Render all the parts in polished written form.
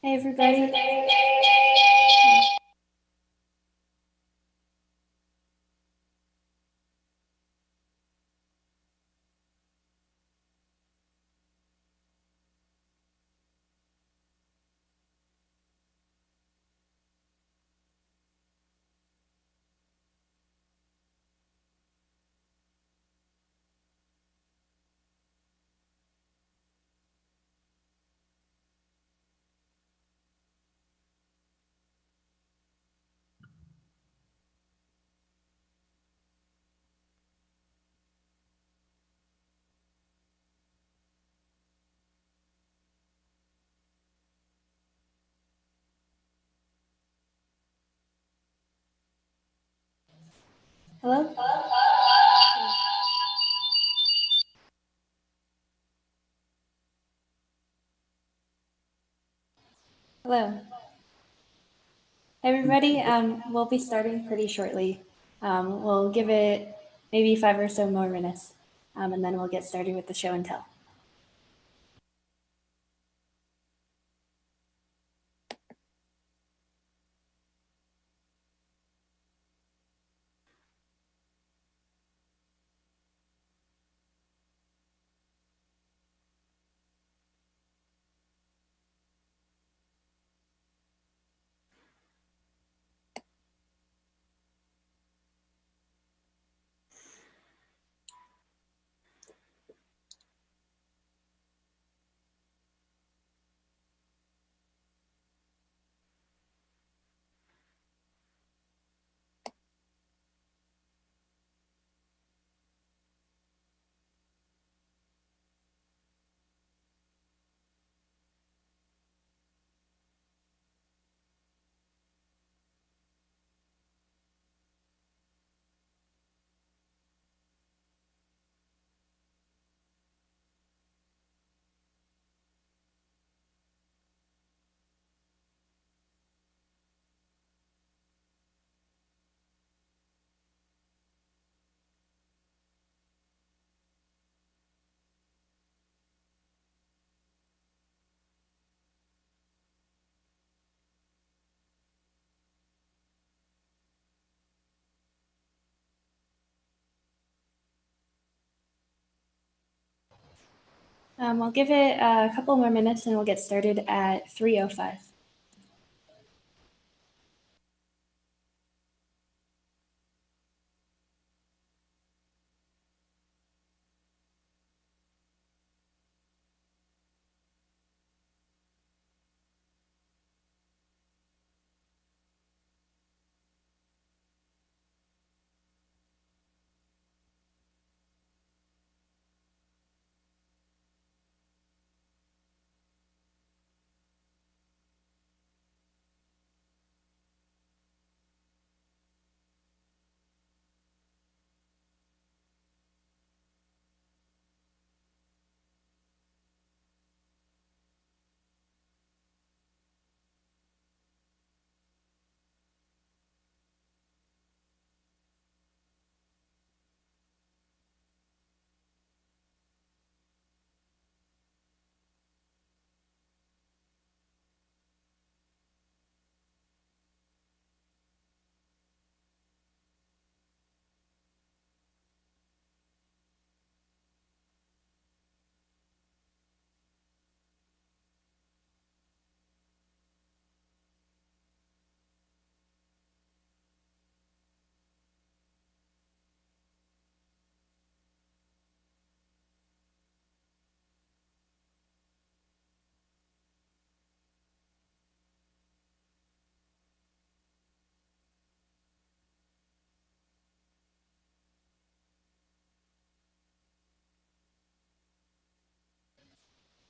Hey, everybody. Hello? Hello. Hey, everybody. We'll be starting pretty shortly. We'll give it maybe 5 or so more minutes, and then we'll get started with the show and tell. I'll give it a couple more minutes, and we'll get started at 3:05.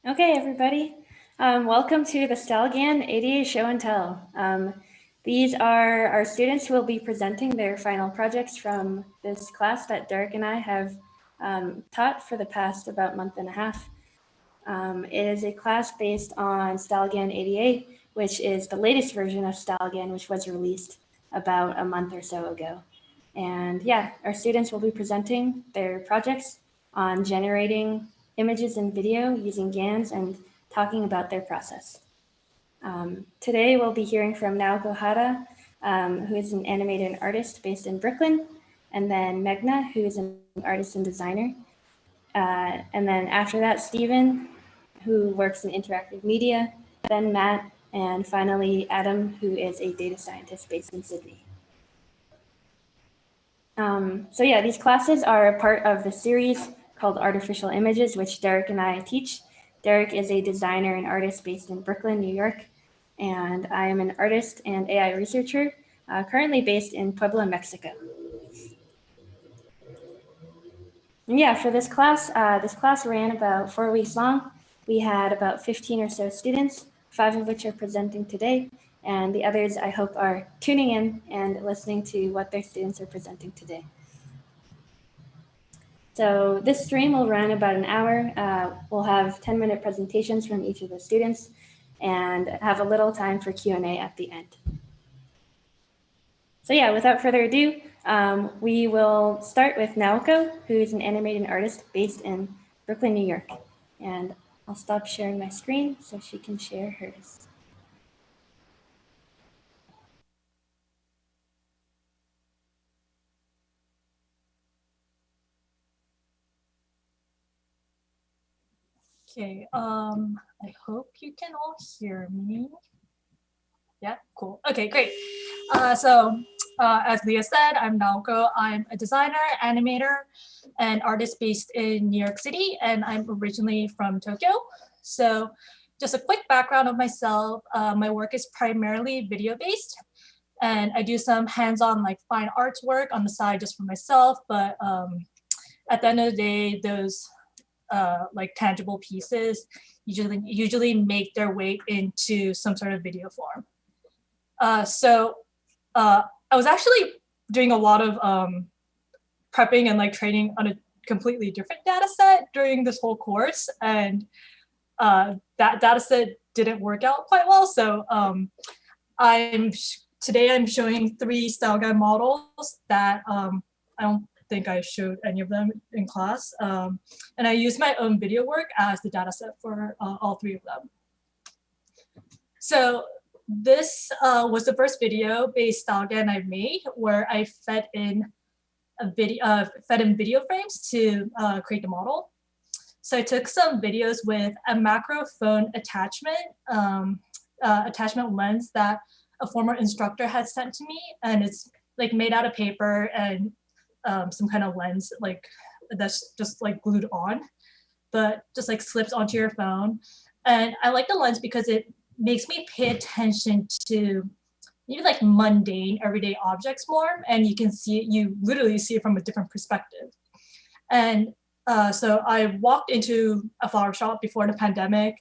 Okay, everybody. Welcome to the StyleGAN2-ADA Show and Tell. These are our students who will be presenting their final projects from this class that Derek and I have taught for the past about month and a half. It is a class based on StyleGAN-ADA, which is the latest version of StyleGAN, which was released about a month or so ago. And yeah, our students will be presenting their projects on generating images and video using GANs and talking about their process. Today we'll be hearing from Naoko Hara, who is an animated artist based in Brooklyn, and then Magna, who is an artist and designer. And then after that, Stephen, who works in interactive media, then Matt, and finally Adam, who is a data scientist based in Sydney. So yeah, these classes are a part of the series called Artificial Images, which Derek and I teach. Derek is a designer and artist based in Brooklyn, New York, and I am an artist and AI researcher, currently based in Puebla, Mexico. And yeah, for this class ran about 4 weeks long. We had about 15 or so students, 5 of which are presenting today, and the others I hope are tuning in and listening to what their students are presenting today. So this stream will run about an hour. We'll have 10-minute presentations from each of the students and have a little time for Q&A at the end. So yeah, without further ado, we will start with Naoko, who is an animated artist based in Brooklyn, New York. And I'll stop sharing my screen so she can share hers. Okay, I hope you can all hear me. Yeah, cool. Okay, great. As Leah said, I'm Naoko. I'm a designer, animator, and artist based in New York City, and I'm originally from Tokyo. So just a quick background of myself. My work is primarily video-based, and I do some hands-on like fine arts work on the side just for myself, but at the end of the day, those like tangible pieces usually make their way into some sort of video form. I was actually doing a lot of prepping and like training on a completely different data set during this whole course, and that data set didn't work out quite well. So today I'm showing 3 StyleGAN models that I don't think I showed any of them in class. And I used my own video work as the data set for all 3 of them. So this was the first video-based StyleGAN I've made, where I fed in video frames to create the model. So I took some videos with a macro phone attachment lens that a former instructor had sent to me, and it's like made out of paper and some kind of lens like that's just like glued on, but just like slips onto your phone. And I like the lens because it makes me pay attention to maybe like mundane everyday objects more, and you can see it, you literally see it from a different perspective. And so I walked into a flower shop before the pandemic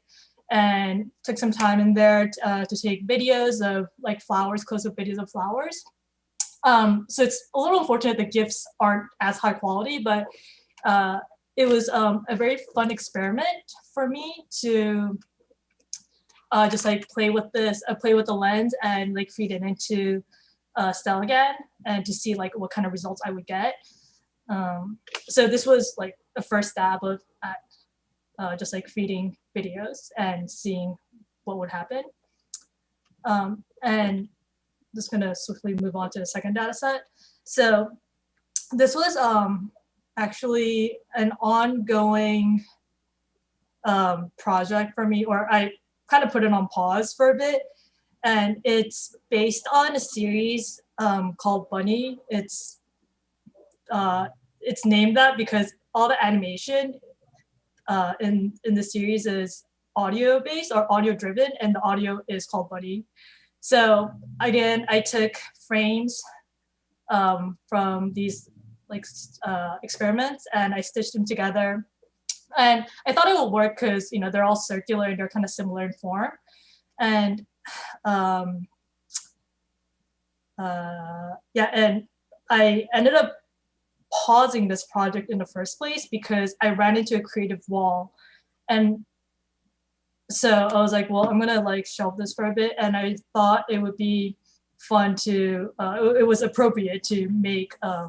and took some time in there to take videos of like flowers, close-up videos of flowers. So it's a little unfortunate the GIFs aren't as high quality, but it was a very fun experiment for me to just like play with the lens and like feed it into StyleGAN and to see like what kind of results I would get. So this was like the first stab at just like feeding videos and seeing what would happen. And just gonna swiftly move on to the second data set. So this was actually an ongoing project for me, or I kind of put it on pause for a bit. And it's based on a series called Bunny. It's named that because all the animation in the series is audio based or audio driven, and the audio is called Bunny. So again, I took frames from these like experiments and I stitched them together. And I thought it would work because, you know, they're all circular and they're kind of similar in form. And yeah, and I ended up pausing this project in the first place because I ran into a creative wall. And so I was like, well, I'm gonna like shelve this for a bit. And I thought it would be fun to, it was appropriate to make a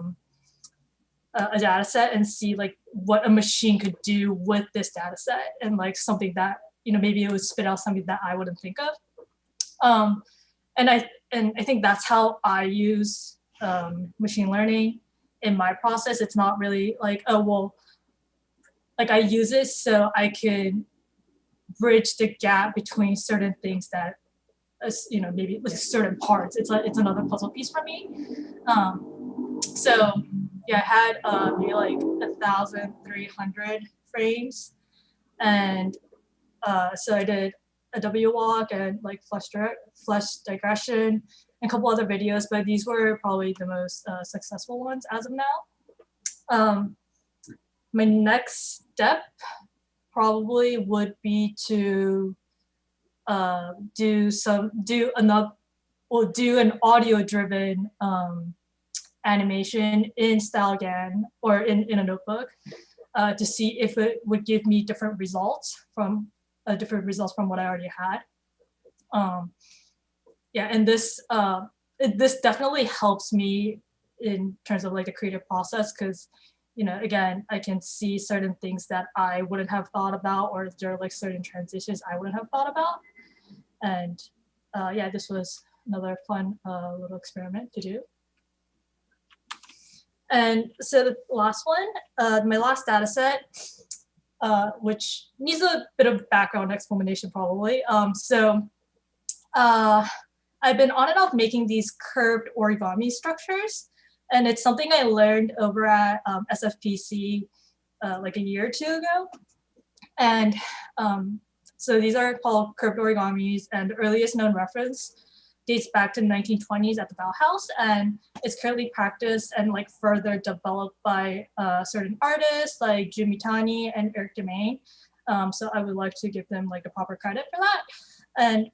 data set and see like what a machine could do with this data set and like something that, you know, maybe it would spit out something that I wouldn't think of. And I think that's how I use machine learning in my process. It's not really like, oh, well, like I use it so I can bridge the gap between certain things that, you know, maybe with certain parts. It's another puzzle piece for me. So yeah, I had maybe like 1,300 frames, and so I did a W walk and like flush digression and a couple other videos, but these were probably the most successful ones as of now. My next step probably would be to do an audio-driven animation in StyleGAN or in a notebook to see if it would give me different results from what I already had. Yeah, and this definitely helps me in terms of like the creative process, because, you know, again, I can see certain things that I wouldn't have thought about, or there are like certain transitions I wouldn't have thought about. And yeah, this was another fun little experiment to do. And so the last one, my last data set, which needs a bit of background explanation probably. I've been on and off making these curved origami structures, and it's something I learned over at SFPC like a year or two ago. And so these are called curved origamis, and the earliest known reference dates back to the 1920s at the Bauhaus, and it's currently practiced and like further developed by certain artists like Jimmy Tani and Eric Demain. So I would like to give them like the proper credit for that. And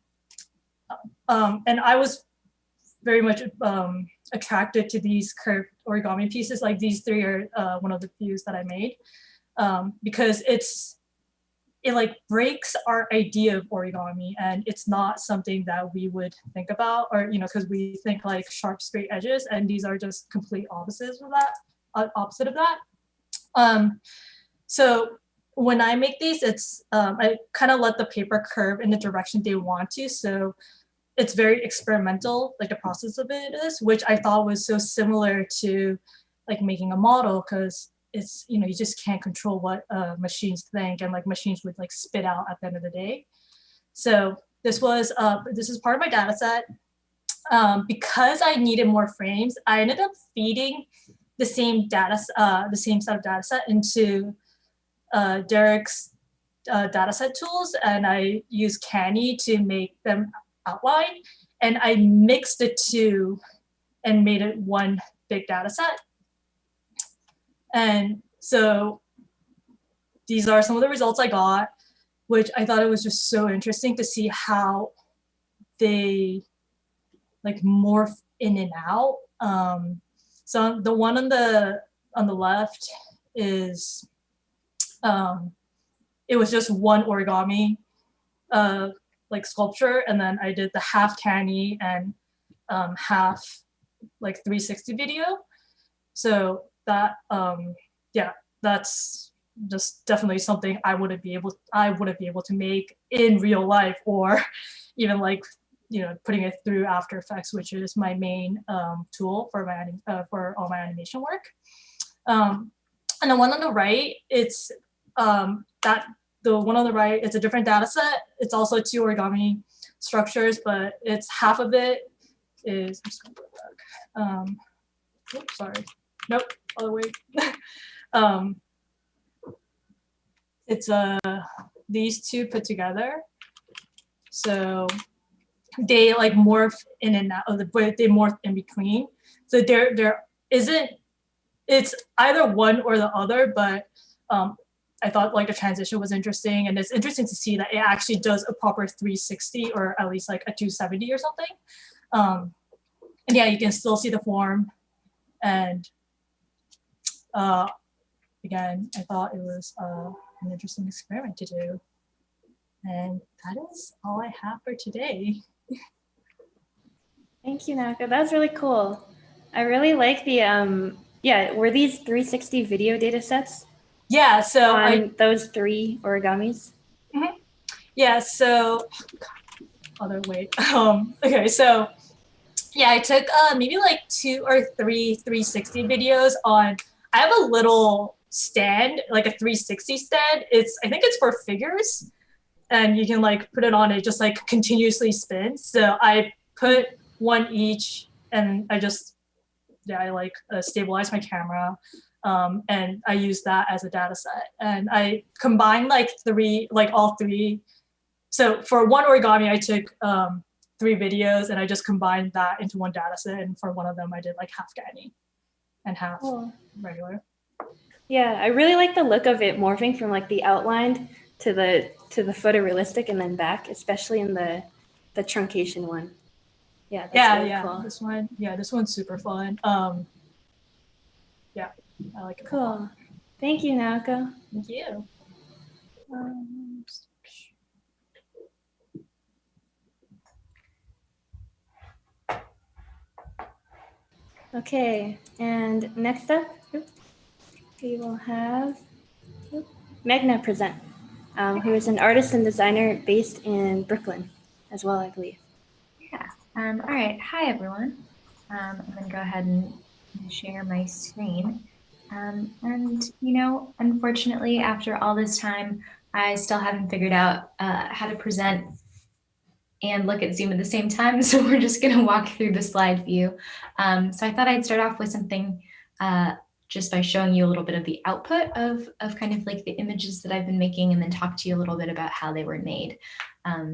I was very much attracted to these curved origami pieces. Like these three are one of the few that I made because it like breaks our idea of origami, and it's not something that we would think about, or, you know, because we think like sharp straight edges, and these are just complete opposite of that. So when I make these, it's I kind of let the paper curve in the direction they want to. So it's very experimental, like the process of it is, which I thought was so similar to like making a model, because it's, you know, you just can't control what machines think, and like machines would like spit out at the end of the day. So this is part of my data set. Because I needed more frames, I ended up feeding the same set of data set into Derek's dataset tools, and I used Canny to make them outline, and I mixed the two and made it one big data set. And so these are some of the results I got, which I thought it was just so interesting to see how they like morph in and out. So the one on the left is it was just one origami like sculpture, and then I did the half Canny and half like 360 video. So that yeah, that's just definitely something I wouldn't be able to make in real life, or even like, you know, putting it through After Effects, which is my main tool for all my animation work. And the one on the right, it's the one on the right, it's a different data set. It's also two origami structures, but it's half of it is, I'm just gonna go back. Oops, sorry. Nope, other way. It's these two put together. So they like morph in and out of but they morph in between. So there isn't, it's either one or the other, but I thought like the transition was interesting, and it's interesting to see that it actually does a proper 360, or at least like a 270 or something. And yeah, you can still see the form. And again, I thought it was an interesting experiment to do. And that is all I have for today. Thank you, Naka. That's really cool. I really like the, yeah, were these 360 video data sets? Yeah, so on those three origamis? Mm-hmm. Yeah, so other way. Okay, so yeah, I took maybe like 2 or 3 360 videos on, I have a little stand, like a 360 stand. I think it's for figures, and you can like put it on, it just like continuously spins. So I put one each, and I just, yeah, I like stabilize my camera. And I use that as a data set. And I combine like all three. So for one origami, I took 3 videos, and I just combined that into one data set. And for one of them, I did like half GANI and half regular. Yeah, I really like the look of it morphing from like the outlined to the photorealistic and then back, especially in the truncation one. Yeah, that's really cool. This one's super fun. Yeah, I like it. Cool. Thank you, Naoko. Thank you. Okay, and next up, we will have Magna present, who is an artist and designer based in Brooklyn as well, I believe. Yeah. All right. Hi, everyone. I'm going to go ahead and share my screen. And, you know, unfortunately, after all this time, I still haven't figured out how to present and look at Zoom at the same time. So we're just going to walk through the slide view. So I thought I'd start off with something just by showing you a little bit of the output of kind of like the images that I've been making, and then talk to you a little bit about how they were made.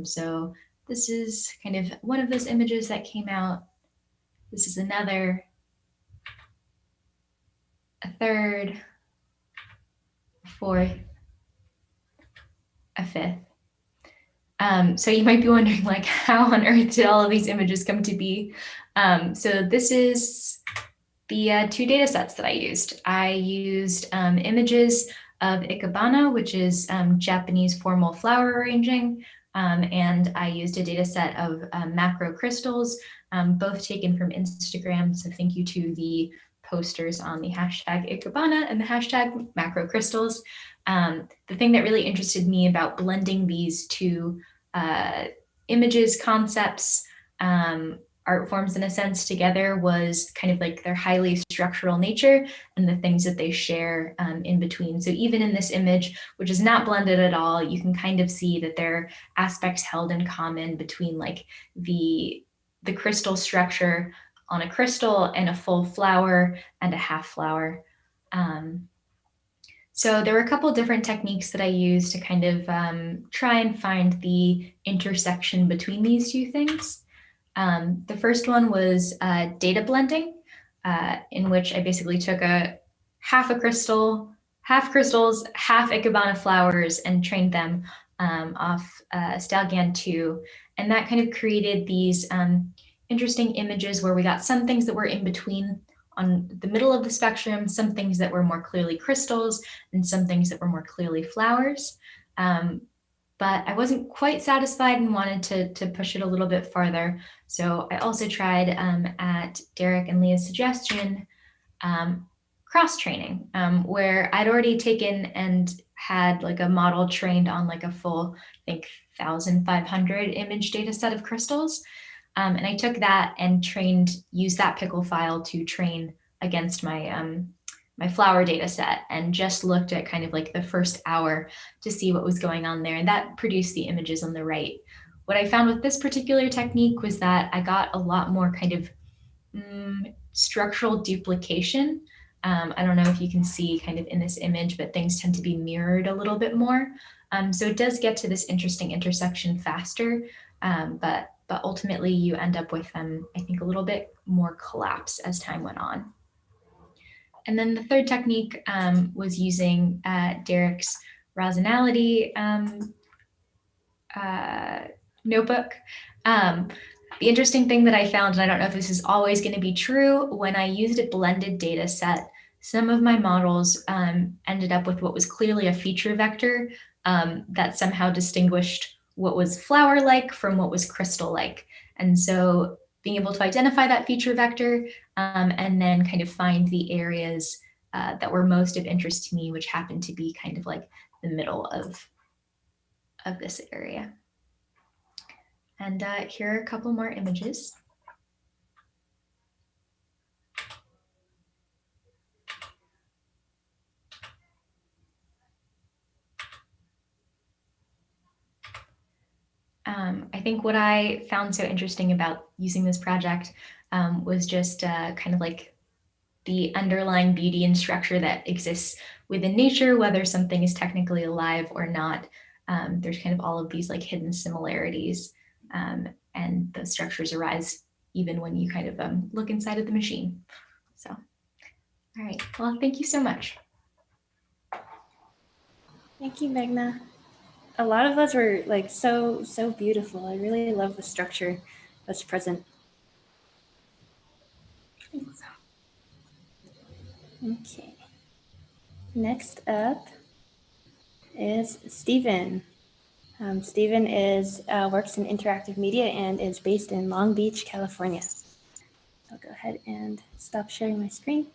So this is kind of one of those images that came out. This is another, a third, a fourth, a fifth. So you might be wondering, like, how on earth did all of these images come to be? So this is the 2 data sets that I used. I used images of Ikebana, which is Japanese formal flower arranging, and I used a data set of macro crystals, both taken from Instagram. So thank you to the posters on the hashtag Ikebana and the hashtag macro crystals. The thing that really interested me about blending these 2 images, concepts, art forms in a sense together was kind of like their highly structural nature and the things that they share in between. So even in this image, which is not blended at all, you can kind of see that there are aspects held in common between like the crystal structure on a crystal and a full flower and a half flower. So there were a couple different techniques that I used to kind of try and find the intersection between these 2 things. The first one was data blending, in which I basically took half a crystal, half crystals, half Ikebana flowers, and trained them off StyleGAN2. And that kind of created these interesting images where we got some things that were in between on the middle of the spectrum, some things that were more clearly crystals, and some things that were more clearly flowers. But I wasn't quite satisfied and wanted to push it a little bit farther. So I also tried, at Derek and Leah's suggestion, cross-training, where I'd already taken and had like a model trained on like a full, I think, 1,500 image data set of crystals. And I took that and used that pickle file to train against my my flower data set, and just looked at kind of like the first hour to see what was going on there. And that produced the images on the right. What I found with this particular technique was that I got a lot more kind of structural duplication. I don't know if you can see kind of in this image, but things tend to be mirrored a little bit more. So it does get to this interesting intersection faster, but ultimately you end up with, I think, a little bit more collapse as time went on. And then the third technique was using Derek's Rosinality notebook. The interesting thing that I found, and I don't know if this is always going to be true, when I used a blended data set, some of my models ended up with what was clearly a feature vector that somehow distinguished what was flower-like from what was crystal-like. And so being able to identify that feature vector and then kind of find the areas that were most of interest to me, which happened to be kind of like the middle of this area. And here are a couple more images. I think what I found so interesting about using this project was just kind of like the underlying beauty and structure that exists within nature, whether something is technically alive or not. There's kind of all of these like hidden similarities, and the structures arise even when you kind of look inside of the machine. So, all right, well, thank you so much. Thank you, Magna. A lot of those were like so beautiful. I really love the structure that's present. Thanks. Okay. Next up is Stephen. Stephen works in interactive media and is based in Long Beach, California. I'll go ahead and stop sharing my screen.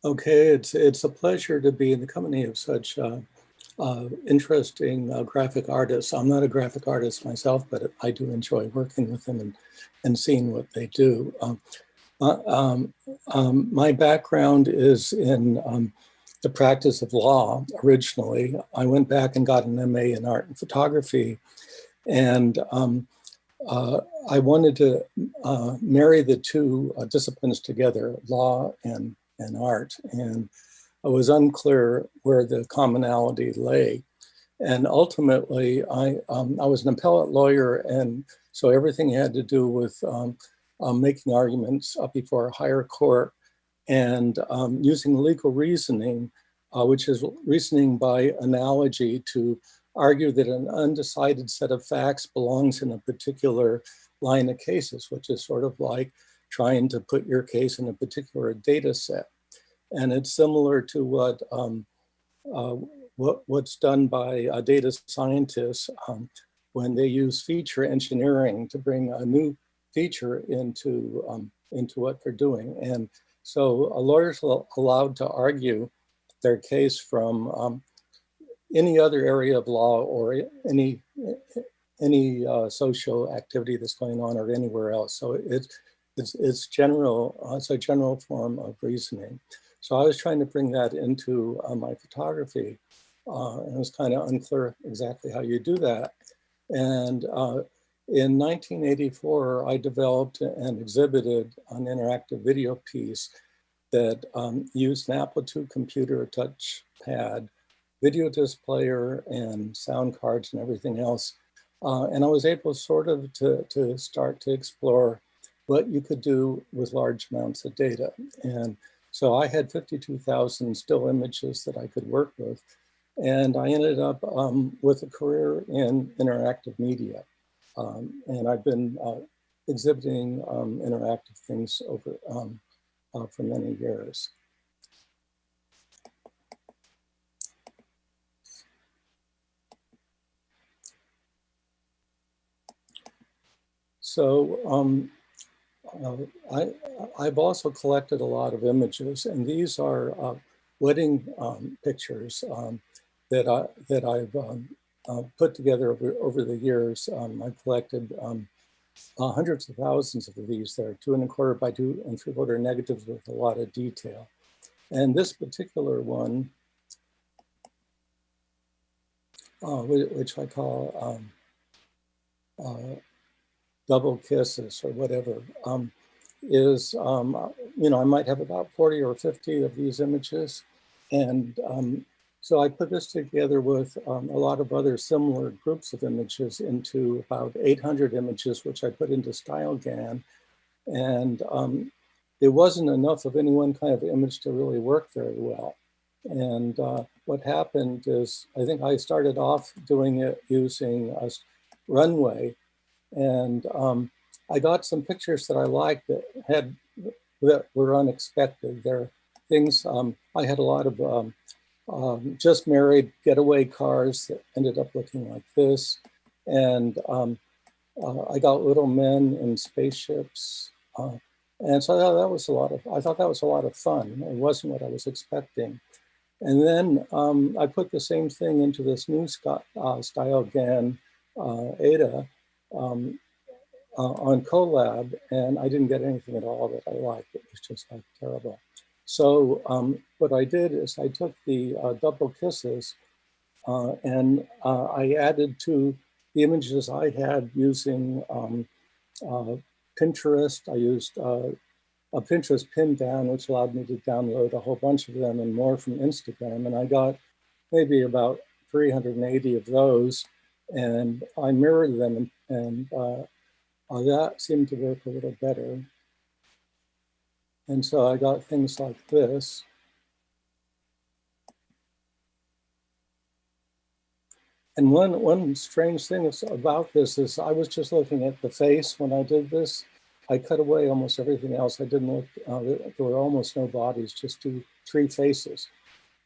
Okay, it's a pleasure to be in the company of such interesting graphic artists. I'm not a graphic artist myself, but I do enjoy working with them and seeing what they do. My background is in the practice of law originally. I went back and got an MA in art and photography, and I wanted to marry the two disciplines together, law and art, and it was unclear where the commonality lay. And ultimately, I was an appellate lawyer, and so everything had to do with making arguments up before a higher court and using legal reasoning, which is reasoning by analogy, to argue that an undecided set of facts belongs in a particular line of cases, which is sort of like trying to put your case in a particular data set. And it's similar to what's done by data scientists when they use feature engineering to bring a new feature into what they're doing. And so lawyers are allowed to argue their case from any other area of law or any social activity that's going on or anywhere else. So it's general. It's a general form of reasoning. So I was trying to bring that into my photography, and it was kind of unclear exactly how you do that. And in 1984, I developed and exhibited an interactive video piece that used an Apple II computer, a touch pad, video displayer, and sound cards and everything else. And I was able sort of to start to explore what you could do with large amounts of data. And so I had 52,000 still images that I could work with. And I ended up with a career in interactive media. And I've been exhibiting interactive things over for many years. So I've also collected a lot of images, and these are wedding pictures that I've put together over the years. I've collected hundreds of thousands of these. They're 2¼ by 2¾ negatives with a lot of detail. And this particular one, which I call double kisses or whatever, is, I might have about 40 or 50 of these images. And so I put this together with a lot of other similar groups of images into about 800 images, which I put into StyleGAN. And it wasn't enough of any one kind of image to really work very well. And what happened is, I think I started off doing it using a runway. And I got some pictures that I liked that were unexpected. They're things, I had a lot of just married getaway cars that ended up looking like this. And I got little men in spaceships. And so that was I thought that was a lot of fun. It wasn't what I was expecting. And then I put the same thing into this new StyleGAN-ADA on Colab, and I didn't get anything at all that I liked. It was just like terrible. So what I did is I took the double kisses and I added to the images I had using Pinterest. I used a Pinterest pin down, which allowed me to download a whole bunch of them and more from Instagram. And I got maybe about 380 of those, and I mirrored them, and that seemed to work a little better. And so I got things like this. And one strange thing about this is I was just looking at the face when I did this. I cut away almost everything else. I didn't look, there were almost no bodies, just three faces.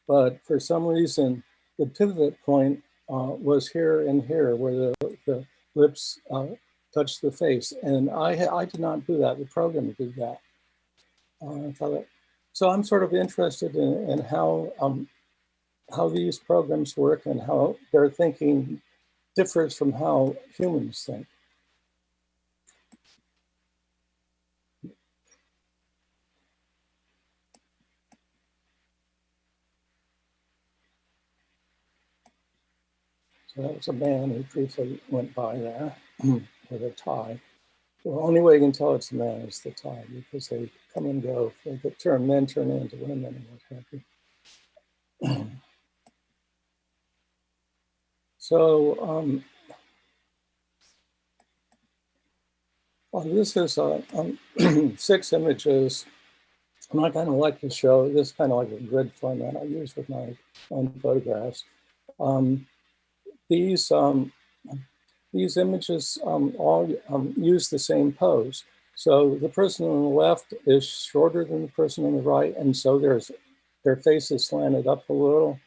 But for some reason, the pivot point was here and here where the lips touched the face. And I did not do that, the program did that. So I'm sort of interested in how these programs work and how their thinking differs from how humans think. So that was a man who briefly went by there with a tie. The only way you can tell it's a man is the tie, because they come and go. They get men turn into women and what have you. So well, this is 6 images. And I kind of like to show this kind of like a grid format I use with my own photographs. These images all use the same pose. So the person on the left is shorter than the person on the right, and so their face is slanted up a little.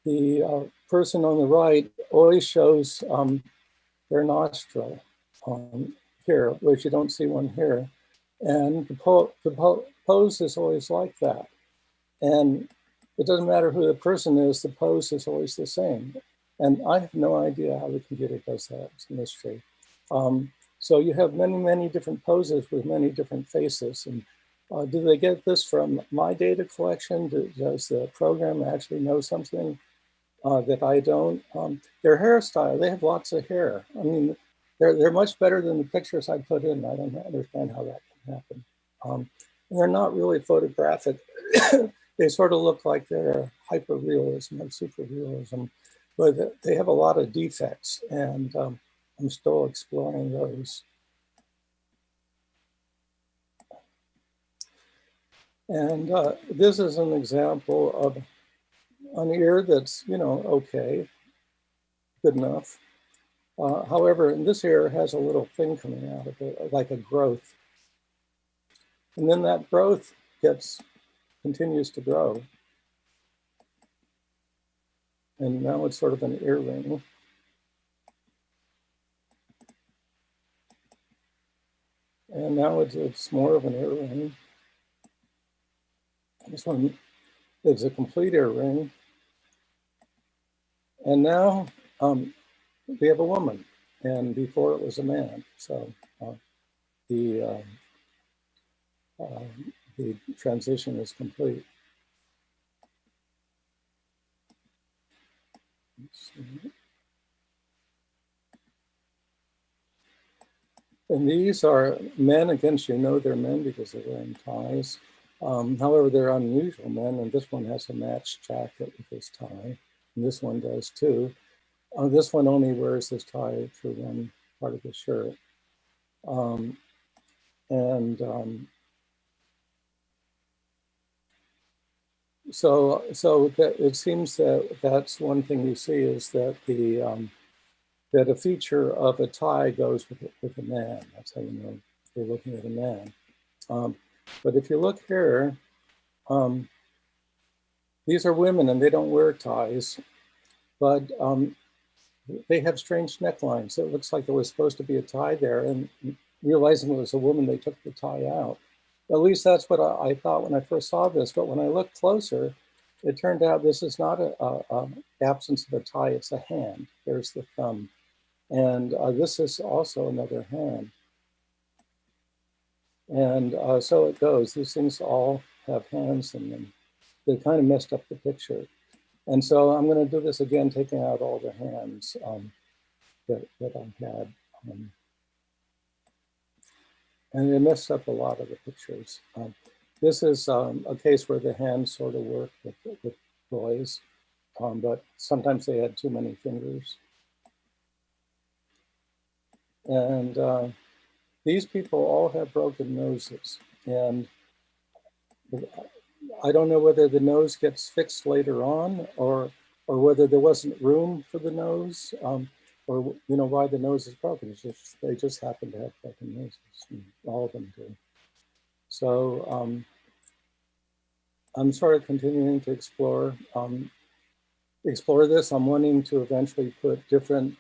The person on the right always shows their nostril here, whereas you don't see one here. And the pose is always like that. And it doesn't matter who the person is, the pose is always the same. And I have no idea how the computer does that. It's a mystery. So you have many, many different poses with many different faces. And do they get this from my data collection? Does the program actually know something that I don't? Their hairstyle, they have lots of hair. I mean, they're much better than the pictures I put in. I don't understand how that can happen. And they're not really photographic. They sort of look like they're hyper-realism or super-realism, but they have a lot of defects, and I'm still exploring those. And this is an example of an ear that's, okay, good enough. However, this ear has a little thing coming out of it, like a growth. And then that growth continues to grow. And now it's sort of an earring. And now it's more of an earring. This one is a complete earring. And now we have a woman, and before it was a man. So the transition is complete. And these are men. Again, you know they're men because they're wearing ties. However, they're unusual men, and this one has a matched jacket with his tie, and this one does too. This one only wears his tie through one part of his shirt. So it seems that that's one thing you see, is that that a feature of a tie goes with a man. That's how you know you're looking at a man. But if you look here, these are women and they don't wear ties, but they have strange necklines. It looks like there was supposed to be a tie there, and realizing it was a woman, they took the tie out. At least that's what I thought when I first saw this. But when I looked closer, it turned out this is not a absence of a tie, it's a hand. There's the thumb. And this is also another hand. And so it goes. These things all have hands in them. They kind of messed up the picture. And so I'm going to do this again, taking out all the hands that I had. And it messed up a lot of the pictures. This is a case where the hands sort of work with boys, but sometimes they had too many fingers. And these people all have broken noses. And I don't know whether the nose gets fixed later on or whether there wasn't room for the nose, or why the nose is broken. It's just, they just happen to have broken noses. All of them do. So I'm sort of continuing to explore this. I'm wanting to eventually put different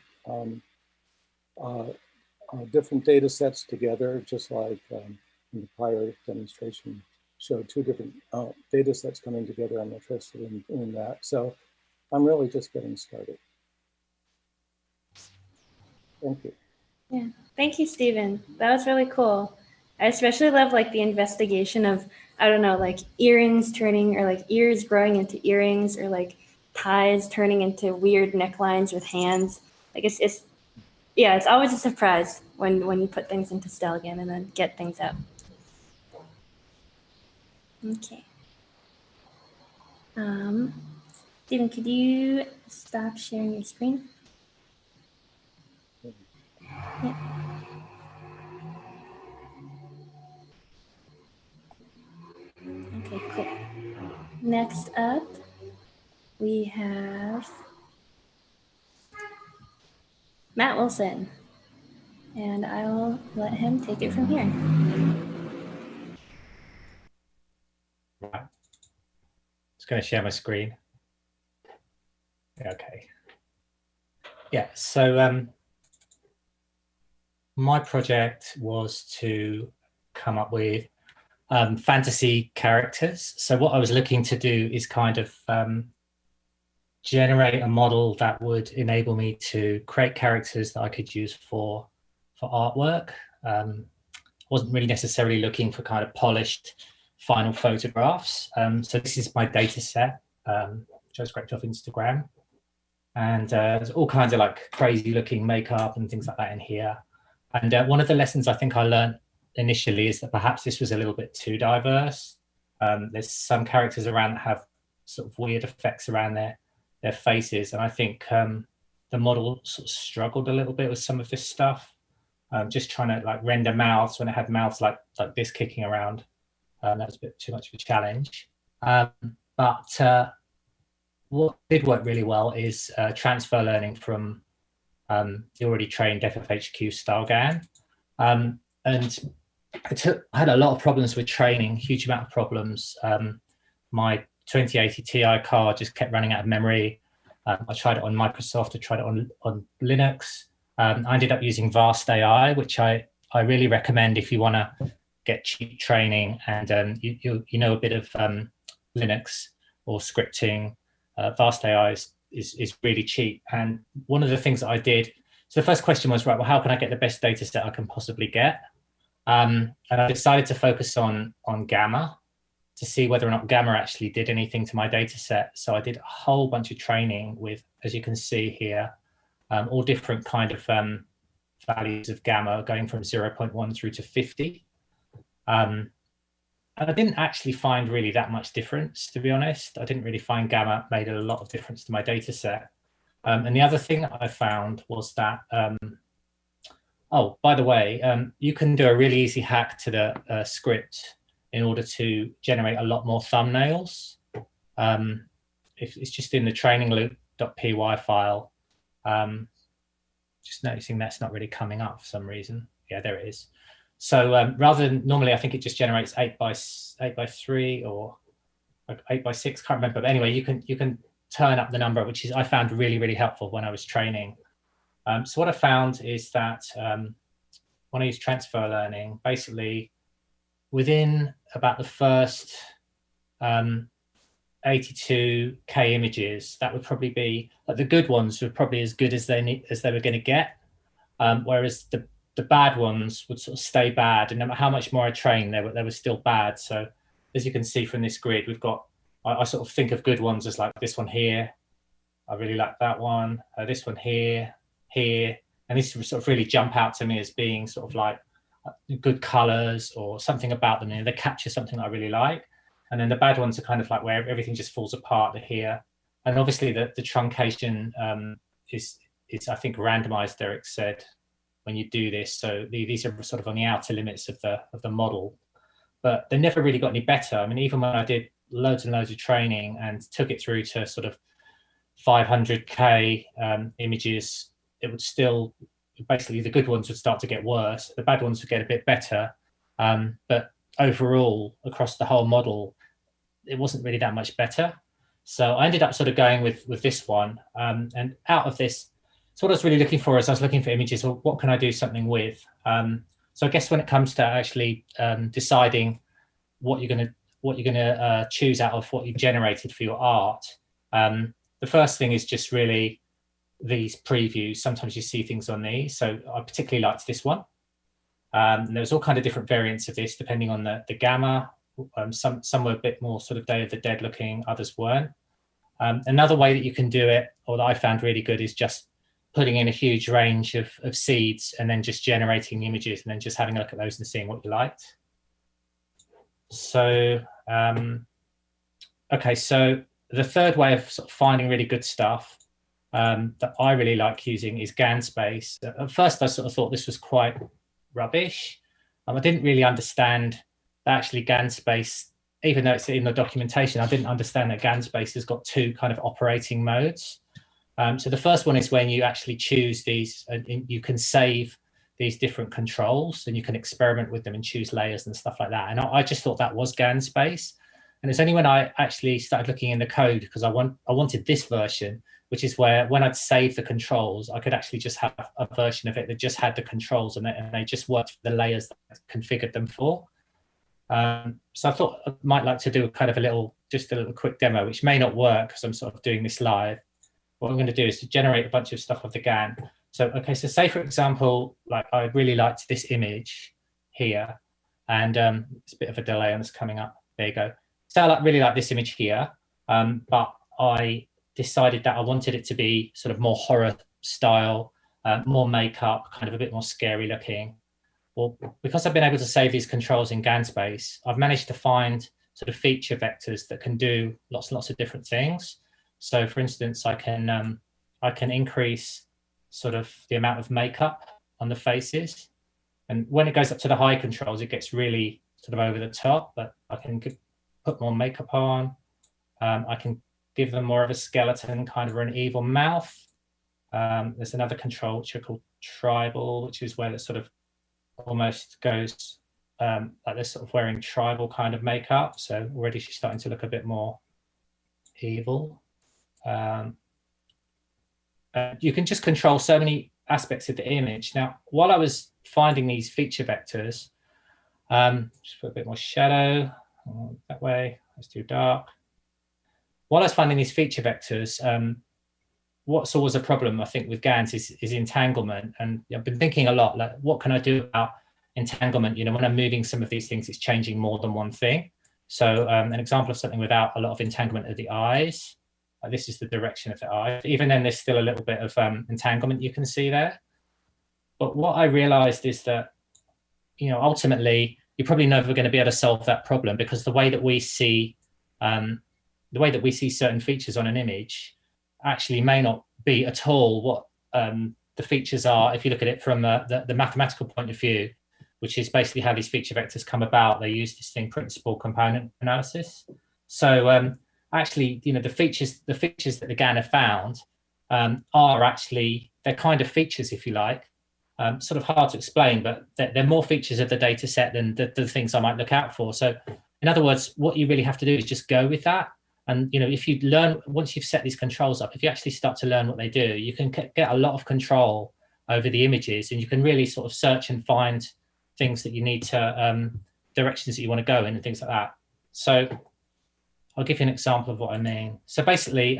different data sets together, just like in the prior demonstration showed two different data sets coming together. I'm interested in that. So I'm really just getting started. Thank you. Yeah, thank you, Stephen. That was really cool. I especially love like the investigation of, I don't know, like earrings turning, or like ears growing into earrings, or like ties turning into weird necklines with hands. Like it's yeah, it's always a surprise when you put things into StyleGAN and then get things out. Okay. Stephen, could you stop sharing your screen? Yeah. Okay, cool. Next up, we have Matt Wilson, and I will let him take it from here. Right. Just going to share my screen. Okay. Yeah, so my project was to come up with fantasy characters. So what I was looking to do is kind of generate a model that would enable me to create characters that I could use for artwork. Wasn't really necessarily looking for kind of polished final photographs. So this is my data set, which I scraped off Instagram. And there's all kinds of like crazy looking makeup and things like that in here. And one of the lessons I think I learned initially is that perhaps this was a little bit too diverse. There's some characters around that have sort of weird effects around their faces. And I think the model sort of struggled a little bit with some of this stuff. Just trying to like render mouths when it had mouths like this kicking around. That was a bit too much of a challenge. But what did work really well is transfer learning from the already trained FFHQ StyleGAN. And I had a lot of problems with training, huge amount of problems. My 2080 Ti card just kept running out of memory. I tried it on Microsoft, I tried it on Linux. I ended up using Vast AI, which I really recommend if you want to get cheap training and you know a bit of Linux or scripting. Vast AI is really cheap. And one of the things that I did, so the first question was, right, well, how can I get the best data set I can possibly get? And I decided to focus on Gamma to see whether or not Gamma actually did anything to my data set. So I did a whole bunch of training with, as you can see here, all different kind of values of Gamma going from 0.1 through to 50. And I didn't actually find really that much difference, to be honest. I didn't really find Gamma made a lot of difference to my data set. And the other thing that I found was that, oh, by the way, you can do a really easy hack to the script in order to generate a lot more thumbnails. It's just in the training loop.py file. Just noticing that's not really coming up for some reason. Yeah, there it is. So rather than normally, I think it just generates 8 by 3 or like 8 by 6. Can't remember. But anyway, you can turn up the number, which is I found really helpful when I was training. So what I found is that when I use transfer learning, basically within about the first 82K images, that would probably be, like, the good ones were probably as good as they were going to get, whereas the bad ones would sort of stay bad, and no matter how much more I trained, they were still bad. So as you can see from this grid, we've got, I sort of think of good ones as like this one here. I really like that one. This one here, and these sort of really jump out to me as being sort of like good colors or something about them. They capture something I really like. And then the bad ones are kind of like where everything just falls apart here. And obviously the truncation is I think randomized, Derek said, when you do this. So these are sort of on the outer limits of the model, but they never really got any better. I mean, even when I did loads and loads of training and took it through to sort of 500K images, it would still, basically the good ones would start to get worse. The bad ones would get a bit better. But overall, across the whole model, it wasn't really that much better. So I ended up sort of going with this one. And out of this, so what I was really looking for is I was looking for images, or what can I do something with? So I guess when it comes to actually deciding what you're gonna choose out of what you've generated for your art, the first thing is just really these previews. Sometimes you see things on these. So I particularly liked this one. There's all kind of different variants of this depending on the gamma. Some were a bit more sort of Day of the Dead looking, others weren't. Another way that you can do it, or that I found really good, is just putting in a huge range of seeds and then just generating images and then just having a look at those and seeing what you liked. So, okay, so the third way of sort of finding really good stuff that I really like using is GANSpace. At first, I sort of thought this was quite rubbish. I didn't really understand that actually GANSpace, even though it's in the documentation, I didn't understand that GANSpace has got two kind of operating modes. So the first one is when you actually choose these, and you can save these different controls and you can experiment with them and choose layers and stuff like that. And I just thought that was GANSpace. And it's only when I actually started looking in the code, because I wanted this version, which is where when I'd save the controls, I could actually just have a version of it that just had the controls and they just worked for the layers that I configured them for. So I thought I might like to do kind of just a little quick demo, which may not work because I'm sort of doing this live. What I'm going to do is to generate a bunch of stuff of the GAN. So, okay, so say, for example, like I really liked this image here, and it's a bit of a delay on this coming up. There you go. So I really like this image here, but I decided that I wanted it to be sort of more horror style, more makeup, kind of a bit more scary looking. Well, because I've been able to save these controls in GANSpace, I've managed to find sort of feature vectors that can do lots and lots of different things. So for instance, I can increase sort of the amount of makeup on the faces. And when it goes up to the high controls, it gets really sort of over the top, but I can put more makeup on. I can give them more of a skeleton, kind of an evil mouth. There's another control which are called tribal, which is where it sort of almost goes like they're sort of wearing tribal kind of makeup. So already she's starting to look a bit more evil. You can just control so many aspects of the image. Now, while I was finding these feature vectors, just put a bit more shadow that way. It's too dark. While I was finding these feature vectors, what's always a problem, I think, with GANs is entanglement. And I've been thinking a lot, like, what can I do about entanglement? You know, when I'm moving some of these things, it's changing more than one thing. So an example of something without a lot of entanglement are the eyes. This is the direction of the eye. Even then, there's still a little bit of entanglement you can see there. But what I realized is that, you know, ultimately, you're probably never going to be able to solve that problem, because the way that we see certain features on an image actually may not be at all what the features are if you look at it from the mathematical point of view, which is basically how these feature vectors come about. They use this thing, principal component analysis. So actually, you know, the features that the GAN have found are actually, they're kind of features, if you like, sort of hard to explain, but they're more features of the data set than the things I might look out for. So in other words, what you really have to do is just go with that. And, you know, if you learn, once you've set these controls up, if you actually start to learn what they do, you can get a lot of control over the images, and you can really sort of search and find things that you need to, directions that you want to go in and things like that. So I'll give you an example of what I mean. So basically,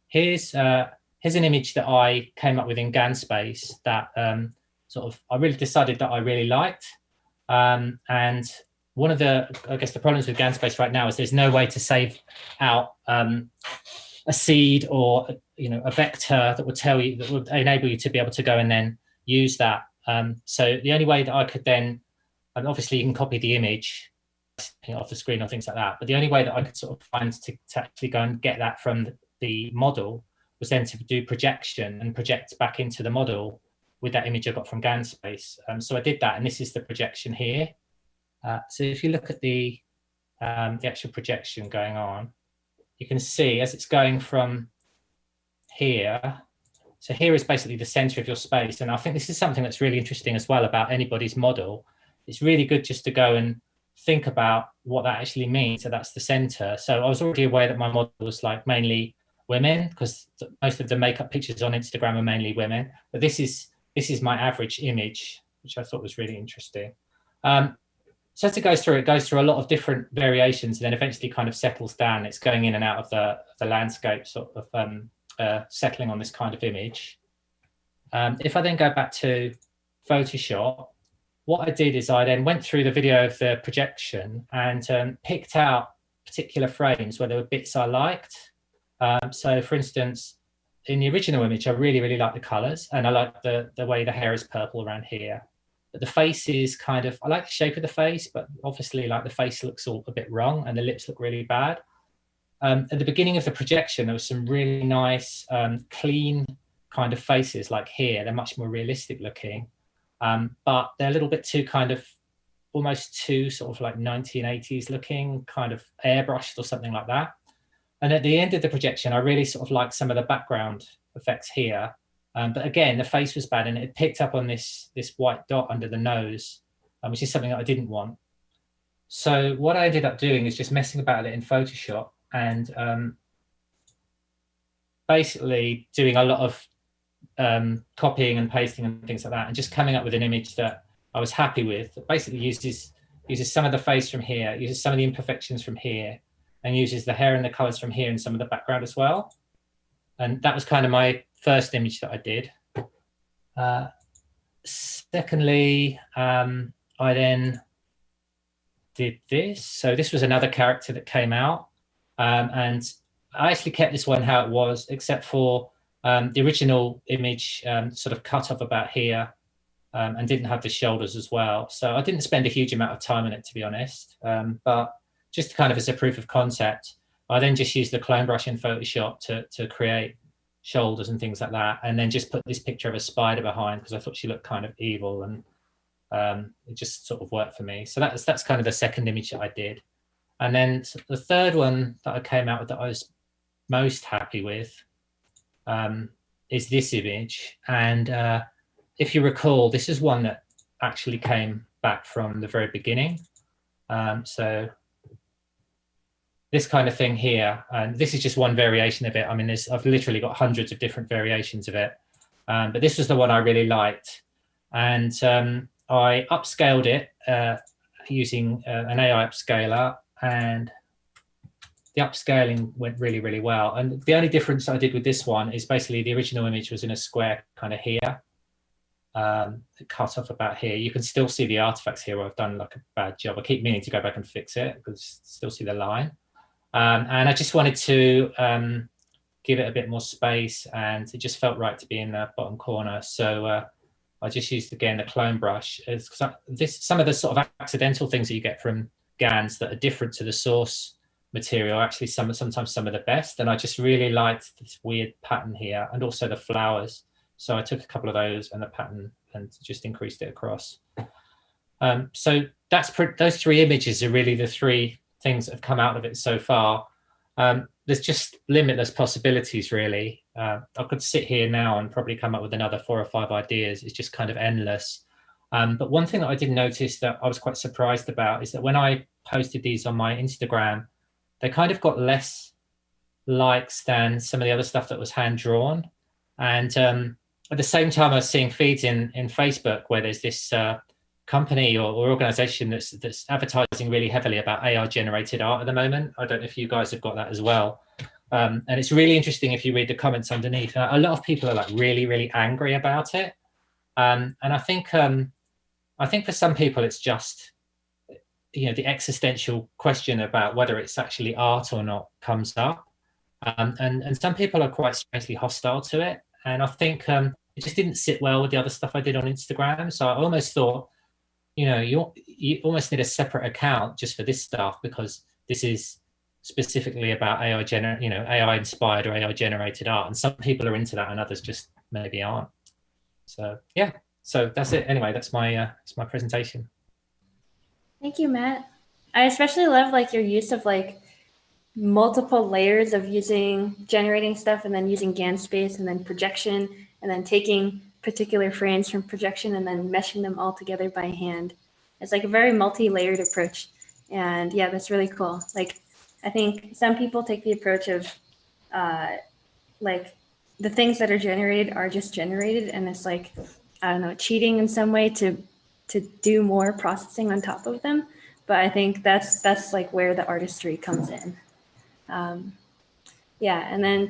here's an image that I came up with in GANSpace that I really decided that I really liked. And one of the, I guess, the problems with GANSpace right now is there's no way to save out a seed or a vector that would tell you, that would enable you to be able to go and then use that. So the only way that I could then, and obviously you can copy the image off the screen or things like that, but the only way that I could sort of find to actually go and get that from the model was then to do projection and project back into the model with that image I got from GANSpace. So I did that, and this is the projection here. So if you look at the actual projection going on, you can see as it's going from here. So here is basically the center of your space. And I think this is something that's really interesting as well about anybody's model. It's really good just to go and think about what that actually means. So that's the center. So I was already aware that my model was like mainly women, because most of the makeup pictures on Instagram are mainly women. But this is my average image, which I thought was really interesting. So as it goes through a lot of different variations, and then eventually kind of settles down. It's going in and out of the landscape, sort of settling on this kind of image. If I then go back to Photoshop, what I did is I then went through the video of the projection and picked out particular frames where there were bits I liked. So for instance, in the original image, I really, really like the colors, and I like the way the hair is purple around here. But the face is kind of, I like the shape of the face, but obviously like the face looks all a bit wrong and the lips look really bad. At the beginning of the projection, there was some really nice, clean kind of faces like here. They're much more realistic looking, but they're a little bit too kind of, almost too sort of like 1980s looking, kind of airbrushed or something like that. And at the end of the projection, I really sort of like some of the background effects here. But again, the face was bad, and it picked up on this white dot under the nose, which is something that I didn't want. So what I ended up doing is just messing about it in Photoshop and basically doing a lot of copying and pasting and things like that, and just coming up with an image that I was happy with, that basically uses some of the face from here, uses some of the imperfections from here, and uses the hair and the colors from here and some of the background as well. And that was kind of my first image that I did. Secondly, I then did this. So this was another character that came out. And I actually kept this one how it was, except for the original image sort of cut off about here and didn't have the shoulders as well. So I didn't spend a huge amount of time on it, to be honest. But just kind of as a proof of concept, I then just used the clone brush in Photoshop to create shoulders and things like that, and then just put this picture of a spider behind because I thought she looked kind of evil, and it just sort of worked for me. So that's kind of the second image that I did. And then the third one that I came out with that I was most happy with is this image. And if you recall, this is one that actually came back from the very beginning. So this kind of thing here, and this is just one variation of it. I mean, I've literally got hundreds of different variations of it, but this was the one I really liked. And I upscaled it using an AI upscaler, and the upscaling went really, really well. And the only difference I did with this one is basically the original image was in a square kind of here, cut off about here. You can still see the artifacts here where I've done like a bad job. I keep meaning to go back and fix it because still see the line. And I just wanted to give it a bit more space, and it just felt right to be in the bottom corner. So I just used, again, the clone brush. Some of the sort of accidental things that you get from GANs that are different to the source material, actually sometimes some of the best. And I just really liked this weird pattern here, and also the flowers. So I took a couple of those and the pattern and just increased it across. So those three images are really the three things that have come out of it so far. There's just limitless possibilities, really. I could sit here now and probably come up with another 4 or 5 ideas. It's just kind of endless. But one thing that I did notice that I was quite surprised about is that when I posted these on my Instagram, they kind of got less likes than some of the other stuff that was hand drawn. And at the same time, I was seeing feeds in Facebook where there's this company or organization that's advertising really heavily about AI generated art at the moment. I don't know if you guys have got that as well. And it's really interesting if you read the comments underneath. A lot of people are like really, really angry about it. And I think for some people, it's just, the existential question about whether it's actually art or not comes up. And some people are quite strangely hostile to it. And I think it just didn't sit well with the other stuff I did on Instagram. So I almost thought, you almost need a separate account just for this stuff, because this is specifically about AI inspired or AI generated art. And some people are into that and others just maybe aren't. So yeah, so that's it. Anyway, that's my presentation. Thank you, Matt. I especially love like your use of like multiple layers of generating stuff and then using GANSpace and then projection and then taking particular frames from projection and then meshing them all together by hand. It's like a very multi-layered approach. And yeah, that's really cool. Like, I think some people take the approach of like the things that are generated are just generated. And it's like, I don't know, cheating in some way to do more processing on top of them. But I think that's like where the artistry comes in. Yeah, and then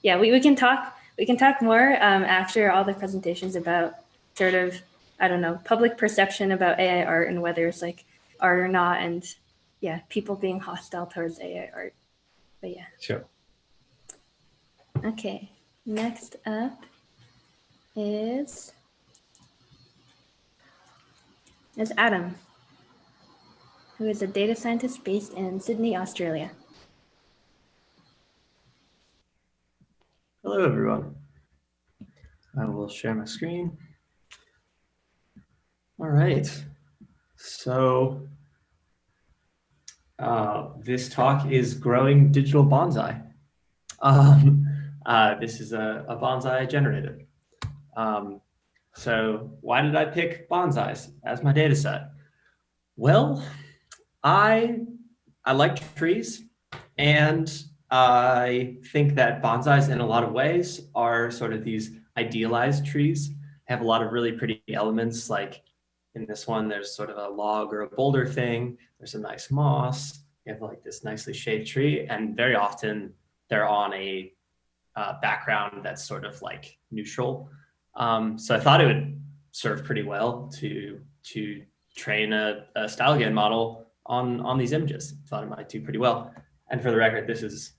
we can talk more after all the presentations about sort of, I don't know, public perception about AI art and whether it's like art or not, and yeah, people being hostile towards AI art. But yeah. Sure. Okay, next up is Adam, who is a data scientist based in Sydney, Australia. Hello, everyone. I will share my screen. All right. So this talk is growing digital bonsai. This is a bonsai I generated. So why did I pick bonsais as my data set? Well, I like trees, and I think that bonsais in a lot of ways are sort of these idealized trees, have a lot of really pretty elements. Like in this one, there's sort of a log or a boulder thing. There's a nice moss. You have like this nicely shaped tree, and very often they're on a background that's sort of like neutral. So I thought it would serve pretty well to train a StyleGAN model on these images. Thought it might do pretty well. And for the record, this is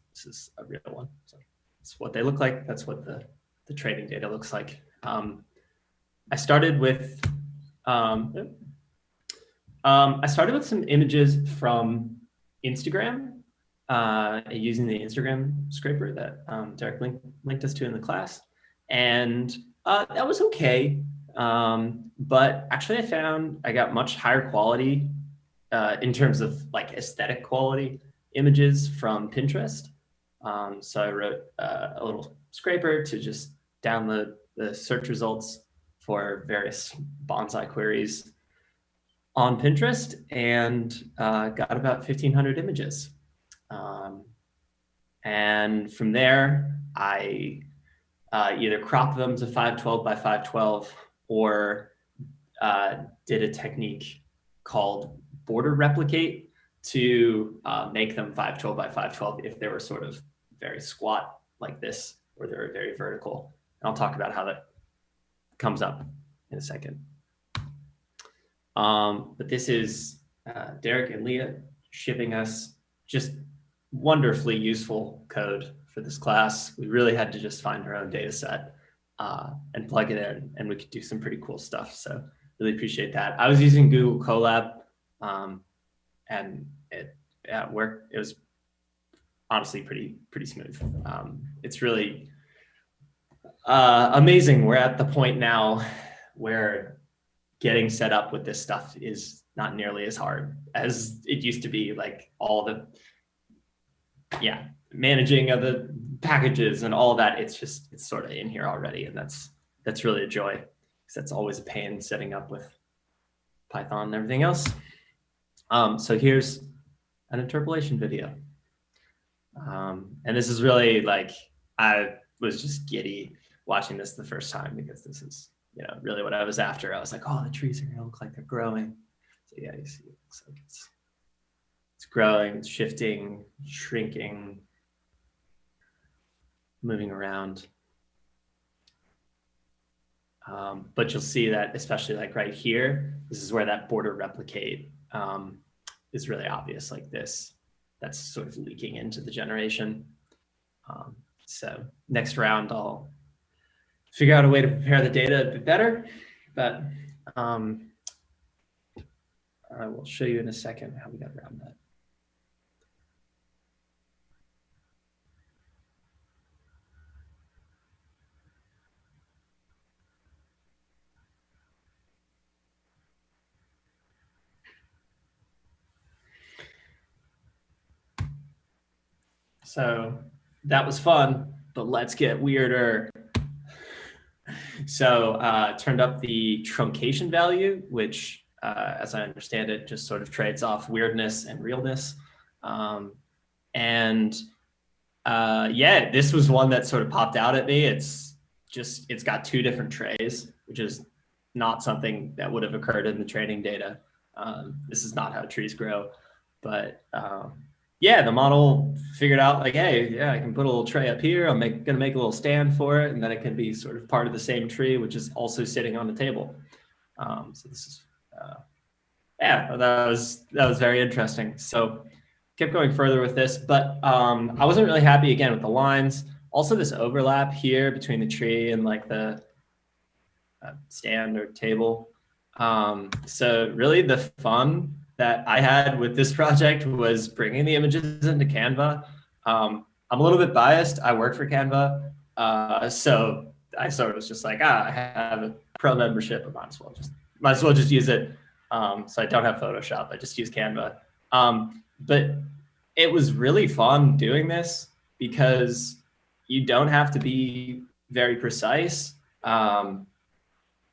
a real one. So it's what they look like. That's what the training data looks like. I started with some images from Instagram using the Instagram scraper that Derek linked us to in the class. And that was okay. But actually I found I got much higher quality in terms of like aesthetic quality images from Pinterest. So I wrote a little scraper to just download the search results for various bonsai queries on Pinterest, and got about 1,500 images. And from there, I either cropped them to 512 by 512 or did a technique called border replicate to make them 512 by 512 if they were sort of very squat like this, or they were very vertical. And I'll talk about how that comes up in a second. But this is Derek and Leah shipping us just wonderfully useful code for this class. We really had to just find our own data set and plug it in, and we could do some pretty cool stuff. So really appreciate that. I was using Google Colab, and it worked. It was honestly pretty smooth. It's really amazing. We're at the point now where getting set up with this stuff is not nearly as hard as it used to be. Like all the managing of the packages and all that, it's sort of in here already, and that's really a joy, because that's always a pain setting up with Python and everything else. So here's an interpolation video. And this is really like, I was just giddy watching this the first time, because this is, really what I was after. I was like, oh, the trees are gonna look like they're growing. So yeah, you see, it looks like it's growing, it's shifting, shrinking, moving around. But you'll see that, especially like right here, this is where that border replicate is really obvious, like this. That's sort of leaking into the generation. So next round, I'll figure out a way to prepare the data a bit better, but I will show you in a second how we got around that. So that was fun, but let's get weirder. So turned up the truncation value, which, as I understand it, just sort of trades off weirdness and realness. Yeah, this was one that sort of popped out at me. It's got two different trays, which is not something that would have occurred in the training data. This is not how trees grow, but yeah, the model figured out like, hey, yeah, I can put a little tray up here. I'm gonna make a little stand for it, and then it can be sort of part of the same tree, which is also sitting on the table. So this is, yeah, that was very interesting. So kept going further with this, but I wasn't really happy again with the lines. Also, this overlap here between the tree and like the stand or table. So really the fun that I had with this project was bringing the images into Canva. I'm a little bit biased. I work for Canva. So I sort of was just like, I have a pro membership. I might as well just use it. So I don't have Photoshop. I just use Canva. But it was really fun doing this because you don't have to be very precise.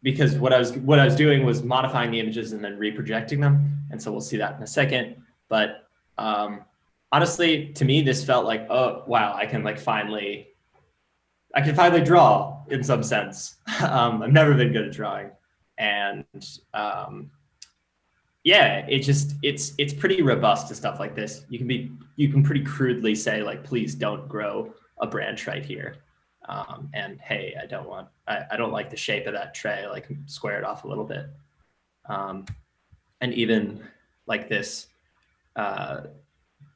Because what I was doing was modifying the images and then reprojecting them. And so we'll see that in a second. But honestly, to me, this felt like, oh, wow, I can finally draw in some sense. I've never been good at drawing. And yeah, it's pretty robust to stuff like this. You can pretty crudely say like, please don't grow a branch right here. And hey, I don't like the shape of that tray, like square it off a little bit. And even like this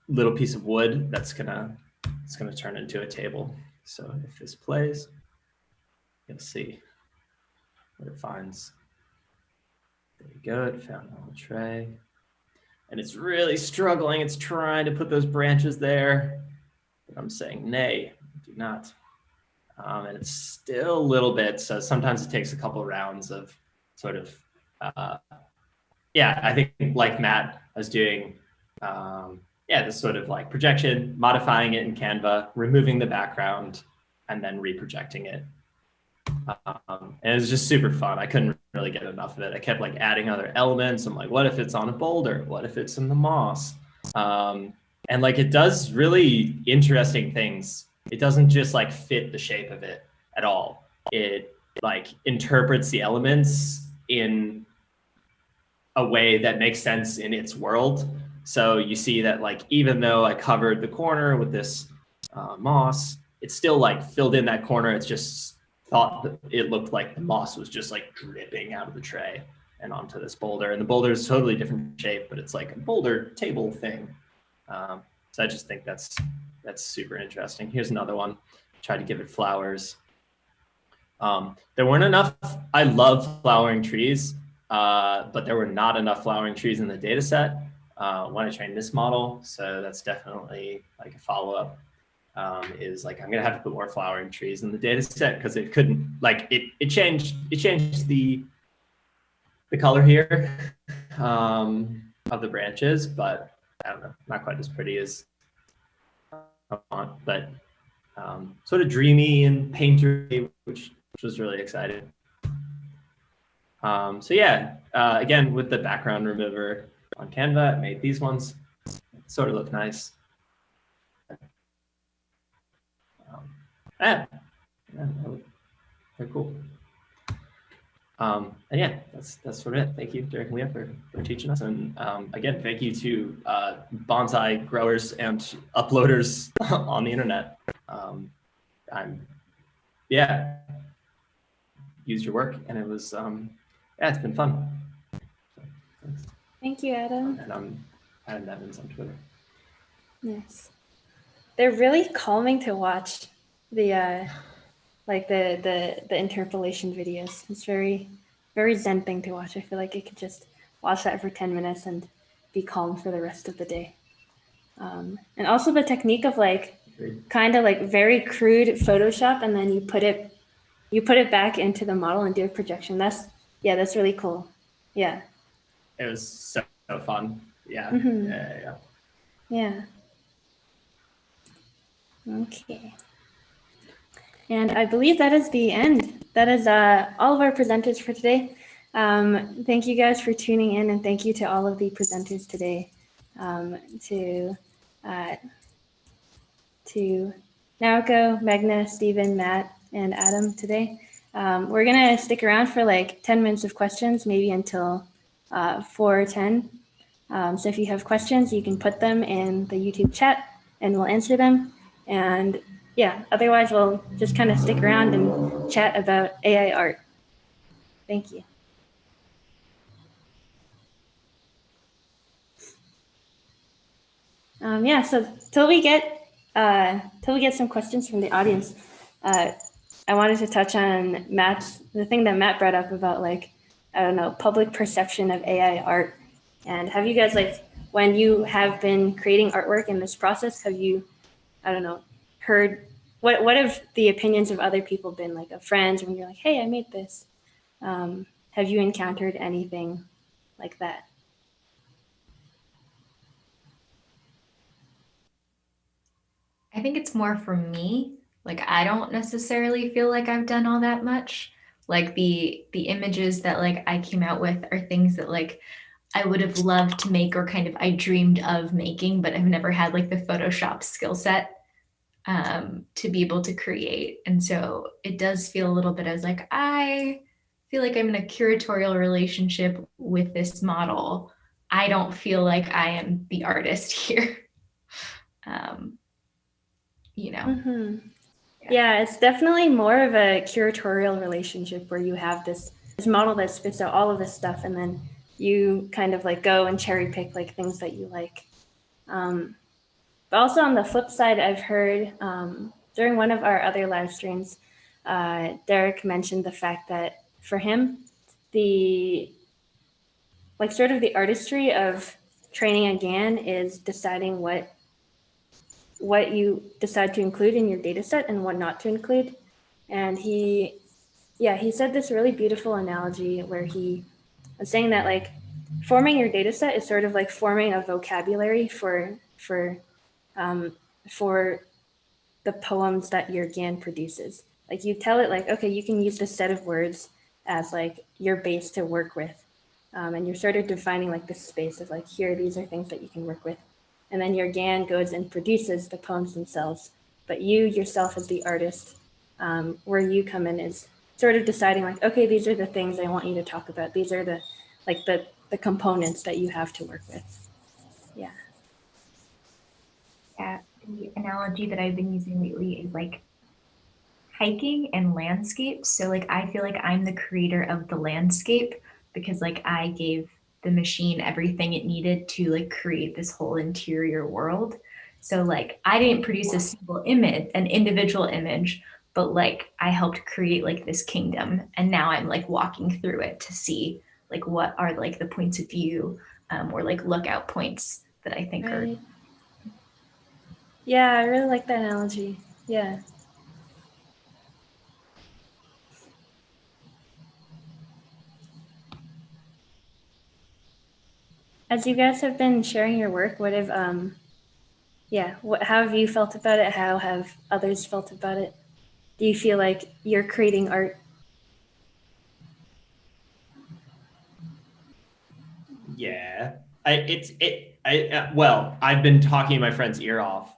little piece of wood it's gonna turn into a table. So if this plays, you'll see what it finds. There you go, it found it on the tray. And it's really struggling, it's trying to put those branches there. But I'm saying, nay, do not. And it's still a little bit, so sometimes it takes a couple of rounds of sort of, yeah, I think like Matt was doing, yeah, this sort of like projection, modifying it in Canva, removing the background, and then reprojecting it. And it was just super fun. I couldn't really get enough of it. I kept like adding other elements. I'm like, what if it's on a boulder? What if it's in the moss? And like, it does really interesting things. It doesn't just like fit the shape of it at all. It like interprets the elements in a way that makes sense in its world. So you see that like, even though I covered the corner with this moss, it's still like filled in that corner. It's just thought that it looked like the moss was just like dripping out of the tray and onto this boulder. And the boulder is totally different shape, but it's like a boulder table thing. So I just think that's super interesting. Here's another one. Try to give it flowers. There weren't enough. I love flowering trees, but there were not enough flowering trees in the data set when I trained this model. So that's definitely like a follow-up. Is like, I'm gonna have to put more flowering trees in the data set because it couldn't, like, it changed the color here of the branches, but I don't know, not quite as pretty as I want, but sort of dreamy and painterly, which was really exciting. So yeah, again, with the background remover on Canva, I made these ones sort of look nice. Very cool. And yeah, that's sort of it. Thank you, Derek and Leah, for teaching us. And again, thank you to bonsai growers and uploaders on the internet. Yeah, used your work, and it was yeah, it's been fun. So, thanks. Thank you, Adam. And I'm Adam Evans on Twitter. Yes, they're really calming to watch. The like the interpolation videos. It's very zen thing to watch. I feel like I could just watch that for 10 minutes and be calm for the rest of the day. And also the technique of like kind of like very crude Photoshop, and then you put it back into the model and do a projection. That's really cool. Yeah. It was so fun. Yeah. Mm-hmm. Yeah. Okay. And I believe that is the end. That is all of our presenters for today. Thank you guys for tuning in, and thank you to all of the presenters today, to Naoko, Magna, Stephen, Matt, and Adam today. We're gonna stick around for like 10 minutes of questions, maybe until 4:10. So if you have questions, you can put them in the YouTube chat and we'll answer them. And yeah, otherwise we'll just kind of stick around and chat about AI art. Thank you. Yeah, so till we get some questions from the audience, I wanted to touch on the thing that Matt brought up about, like, I don't know, public perception of AI art. And have you guys, like, when you have been creating artwork in this process, have you, I don't know, heard, what have the opinions of other people been, like, of friends, when you're like, hey, I made this? Have you encountered anything like that? I think it's more for me. Like, I don't necessarily feel like I've done all that much. Like the images that like I came out with are things that like I would have loved to make, or kind of I dreamed of making, but I've never had like the Photoshop skill set to be able to create. And so it does feel a little bit as like, I feel like I'm in a curatorial relationship with this model. I don't feel like I am the artist here. You know? Mm-hmm. Yeah, it's definitely more of a curatorial relationship where you have this model that spits out all of this stuff, and then you kind of like go and cherry pick like things that you like. But also on the flip side, I've heard during one of our other live streams, Derek mentioned the fact that for him, the like sort of the artistry of training a GAN is deciding what you decide to include in your data set and what not to include. And he said this really beautiful analogy where he was saying that like forming your data set is sort of like forming a vocabulary for the poems that your GAN produces. Like you tell it like, okay, you can use this set of words as like your base to work with. And you're sort of defining like this space of like, here, these are things that you can work with. And then your GAN goes and produces the poems themselves. But you yourself as the artist, where you come in is sort of deciding like, okay, these are the things I want you to talk about. These are the components that you have to work with. Yeah. Yeah, the analogy that I've been using lately is like hiking and landscape. So like, I feel like I'm the creator of the landscape because like I gave the machine everything it needed to like create this whole interior world. So like I didn't produce a single image, an individual image, but like I helped create like this kingdom, and now I'm like walking through it to see like what are like the points of view or like lookout points that I think are. Yeah, I really like that analogy. Yeah. As you guys have been sharing your work, what have how have you felt about it? How have others felt about it? Do you feel like you're creating art? Yeah, well, I've been talking my friend's ear off,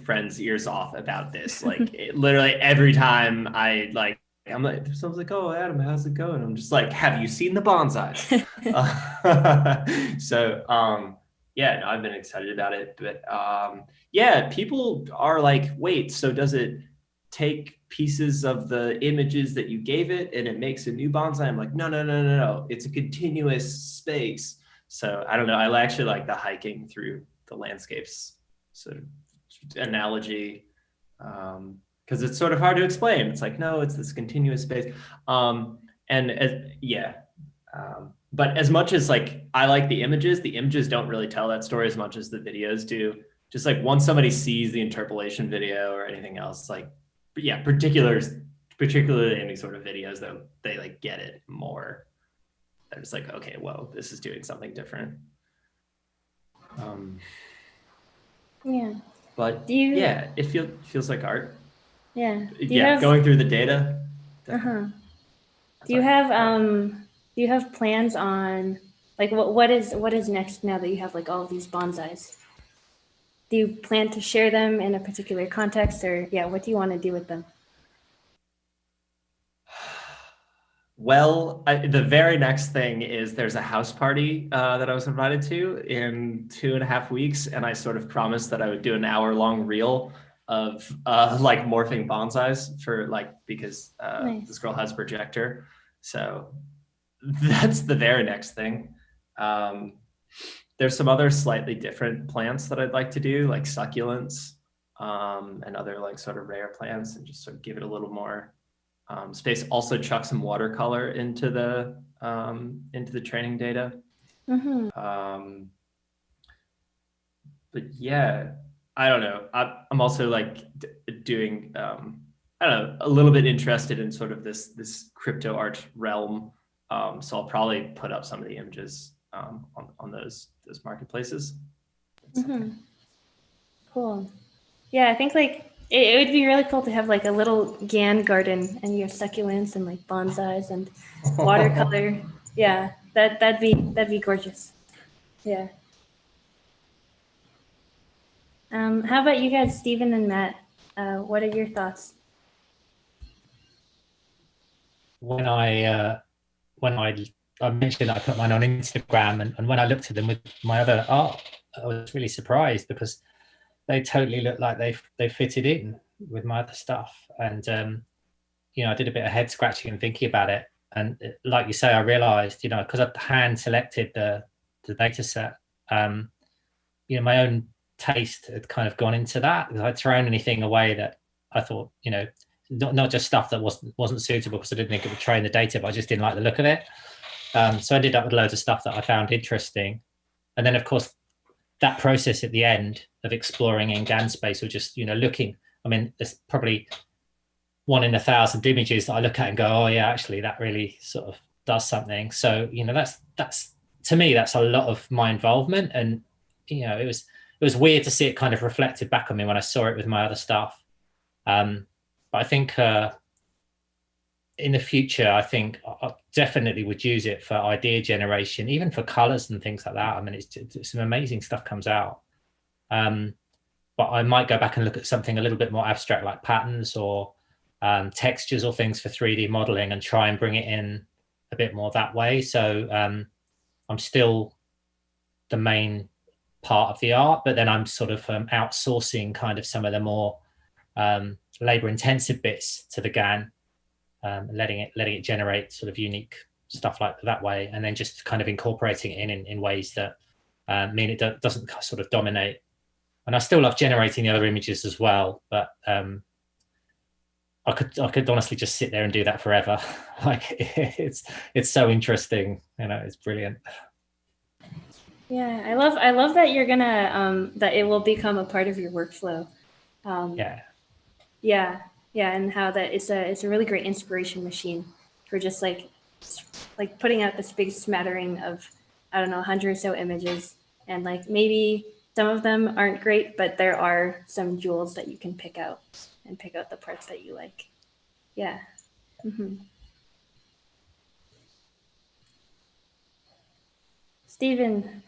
friends' ears off about this. Like literally every time I like I'm like, someone's like, oh, Adam, how's it going? I'm just like, have you seen the bonsais? Yeah, no, I've been excited about it, but yeah, people are like, wait, so does it take pieces of the images that you gave it and it makes a new bonsai? I'm like, no, it's a continuous space. So I don't know, I actually like the hiking through the landscapes sort of analogy, because it's sort of hard to explain. It's like, no, it's this continuous space. But as much as like I like the images don't really tell that story as much as the videos do. Just like once somebody sees the interpolation video or anything else, like, but yeah, particularly any sort of videos, though, they like get it more. They're just like, okay, well, this is doing something different. Yeah. But yeah, it feels like art. Yeah. Going through the data. Do you have plans on like what is next now that you have like all of these bonsais? Do you plan to share them in a particular context, or what do you want to do with them? Well, the very next thing is there's a house party that I was invited to in 2.5 weeks, and I sort of promised that I would do an hour-long reel of like morphing bonsais for like, because Nice. This girl has a projector, so that's the very next thing. There's some other slightly different plants that I'd like to do, like succulents and other like sort of rare plants, and just sort of give it a little more space. Also chuck some watercolor into the training data. But yeah, I don't know. I'm also like doing I don't know, a little bit interested in sort of this crypto art realm. So I'll probably put up some of the images on those marketplaces. Cool. Yeah, I think like it would be really cool to have like a little GAN garden, and you have succulents and like bonsais and watercolor. Yeah, that'd be gorgeous. Yeah. How about you guys, Stephen and Matt? What are your thoughts? When I mentioned I put mine on Instagram, and when I looked at them with my other art, I was really surprised because they totally look like they fitted in with my other stuff. And I did a bit of head scratching and thinking about it. And like you say, I realized, because I hand selected the data set, my own taste had kind of gone into that, because I'd thrown anything away that I thought, not just stuff that wasn't suitable because I didn't think it would train the data, but I just didn't like the look of it. So I ended up with loads of stuff that I found interesting. And then, of course, that process at the end of exploring in GANSpace, or just, looking, I mean, there's probably 1 in 1,000 images that I look at and go, oh yeah, actually that really sort of does something. So, that's to me, that's a lot of my involvement. And, it was weird to see it kind of reflected back on me when I saw it with my other stuff. But I think in the future, I think I definitely would use it for idea generation, even for colors and things like that. I mean, it's some amazing stuff comes out. But I might go back and look at something a little bit more abstract, like patterns or textures or things for 3D modeling, and try and bring it in a bit more that way. So I'm still the main part of the art, but then I'm sort of outsourcing kind of some of the more labor intensive bits to the GAN, letting it generate sort of unique stuff like that way, and then just kind of incorporating it in ways that mean it doesn't sort of dominate. And I still love generating the other images as well, but I could honestly just sit there and do that forever. Like it's so interesting, it's brilliant. Yeah, I love that you're gonna that it will become a part of your workflow. Yeah, and how that it's a really great inspiration machine for just like putting out this big smattering of, I don't know, 100 or so images, and like maybe some of them aren't great, but there are some jewels that you can pick out and pick out the parts that you like. Yeah. Stephen,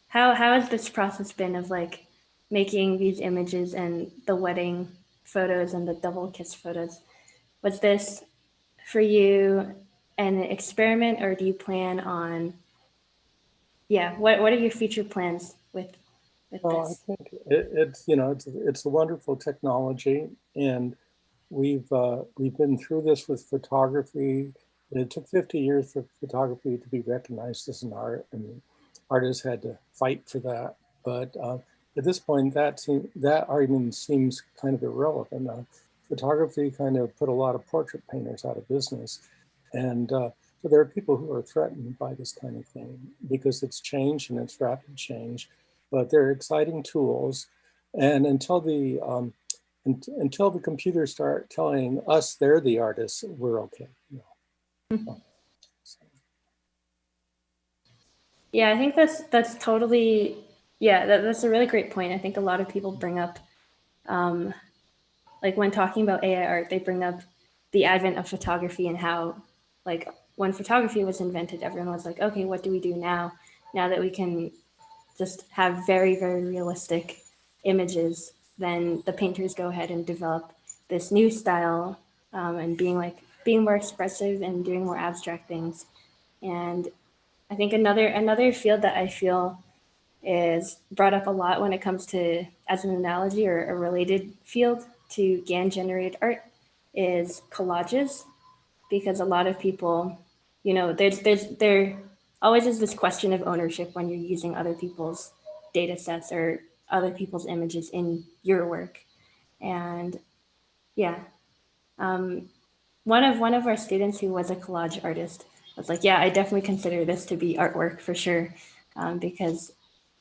how has this process been of like making these images and the wedding photos and the double kiss photos? was this for you an experiment, or do you plan on, yeah, what are your future plans with Well, this? I think it's a wonderful technology, and we've been through this with photography. It took 50 years for photography to be recognized as an art, and artists had to fight for that. But at this point, that argument seems kind of irrelevant. Photography kind of put a lot of portrait painters out of business, and so there are people who are threatened by this kind of thing because it's change and it's rapid change. But they're exciting tools, and until the computers start telling us they're the artists, we're okay. Yeah, I think that's totally, yeah, that's a really great point. I think a lot of people bring up, like when talking about AI art, they bring up the advent of photography and how, like, when photography was invented, everyone was like, okay, what do we do now? Now that we can just have very, very realistic images, then the painters go ahead and develop this new style, and being more expressive and doing more abstract things. And I think another field that I feel is brought up a lot when it comes to, as an analogy or a related field to GAN generated art, is collages, because a lot of people, there always is this question of ownership when you're using other people's data sets or other people's images in your work. And yeah, one of our students who was a collage artist was like, yeah, I definitely consider this to be artwork for sure, because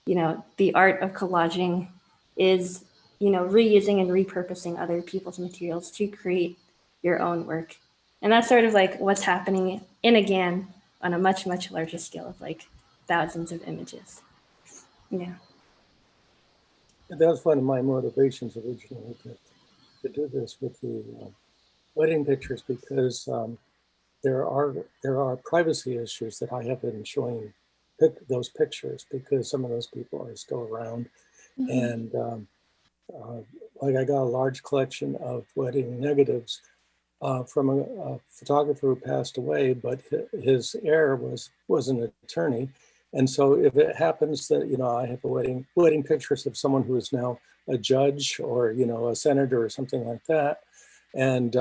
the art of collaging is reusing and repurposing other people's materials to create your own work. And that's sort of like what's happening in a GAN on a much, much larger scale of like thousands of images. Yeah. That's one of my motivations originally to do this with the wedding pictures, because there are privacy issues that I have been showing those pictures, because some of those people are still around. And like I got a large collection of wedding negatives from a photographer who passed away, but his heir was an attorney. And so if it happens that, I have a wedding pictures of someone who is now a judge or, a senator or something like that, and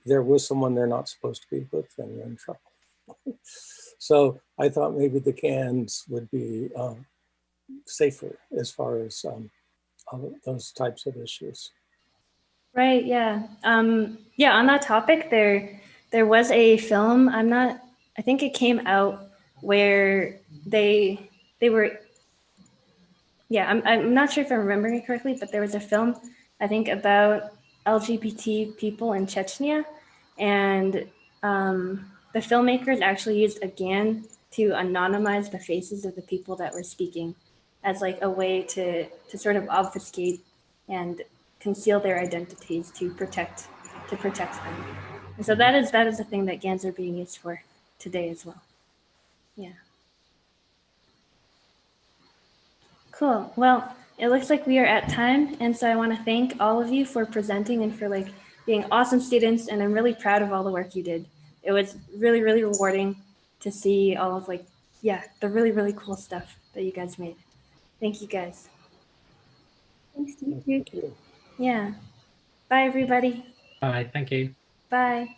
there was someone they're not supposed to be with, then you're in trouble. So I thought maybe the GANs would be safer as far as those types of issues. Right. Yeah. Yeah. On that topic, there was a film. I think it came out where they were. Yeah. I'm not sure if I'm remembering it correctly, but there was a film, I think, about LGBT people in Chechnya, and the filmmakers actually used a GAN to anonymize the faces of the people that were speaking, as like a way to sort of obfuscate and conceal their identities to protect them. And so that is the thing that GANs are being used for today as well. Yeah. Cool. Well, it looks like we are at time, and so I want to thank all of you for presenting and for like being awesome students, and I'm really proud of all the work you did. It was really, really rewarding to see all of the really, really cool stuff that you guys made. Thank you guys. Thanks, Thank you. Yeah. Bye, everybody. All right, thank you. Bye.